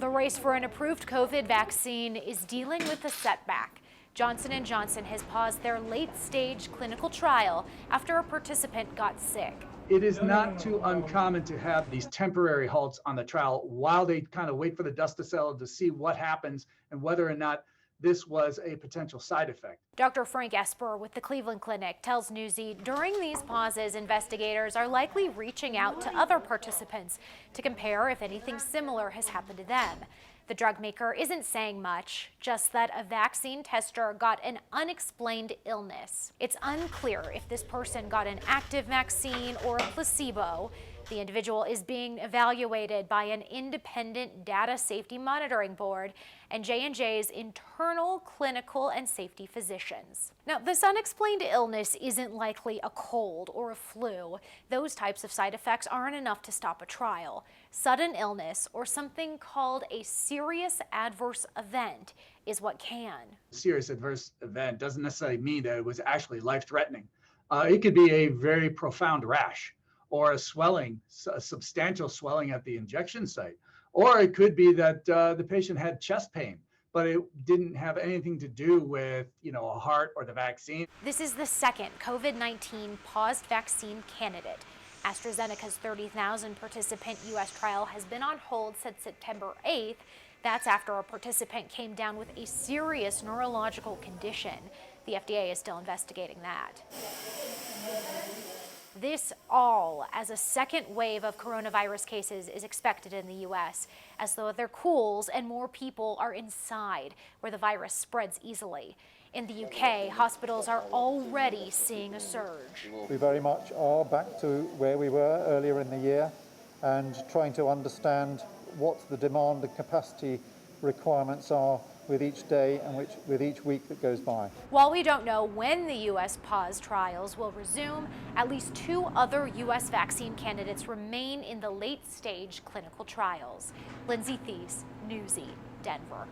The race for an approved COVID vaccine is dealing with a setback. Johnson & Johnson has paused their late-stage clinical trial after a participant got sick. It is not too uncommon to have these temporary halts on the trial while they kind of wait for the dust to settle to see what happens and whether or not this was a potential side effect. Dr. Frank Esper with the Cleveland Clinic tells Newsy during these pauses, investigators are likely reaching out to other participants to compare if anything similar has happened to them. The drug maker isn't saying much, just that a vaccine tester got an unexplained illness. It's unclear if this person got an active vaccine or a placebo. The individual is being evaluated by an independent data safety monitoring board and J&J's internal clinical and safety physicians. Now, this unexplained illness isn't likely a cold or a flu. Those types of side effects aren't enough to stop a trial. Sudden illness or something called a serious adverse event is what can. Serious adverse event doesn't necessarily mean that it was actually life-threatening. It could be a very profound rash, or a swelling, a substantial swelling at the injection site. Or it could be that the patient had chest pain, but it didn't have anything to do with, a heart or the vaccine. This is the second COVID-19 paused vaccine candidate. AstraZeneca's 30,000 participant U.S. trial has been on hold since September 8th. That's after a participant came down with a serious neurological condition. The FDA is still investigating that. This all as a second wave of coronavirus cases is expected in the U.S. as the weather cools and more people are inside where the virus spreads easily. In the UK, hospitals are already seeing a surge. We very much are back to where we were earlier in the year and trying to understand what the demand and capacity requirements are with each day and with each week that goes by. While we don't know when the U.S. paused trials will resume, at least 2 other U.S. vaccine candidates remain in the late-stage clinical trials. Lindsay Thies, Newsy, Denver.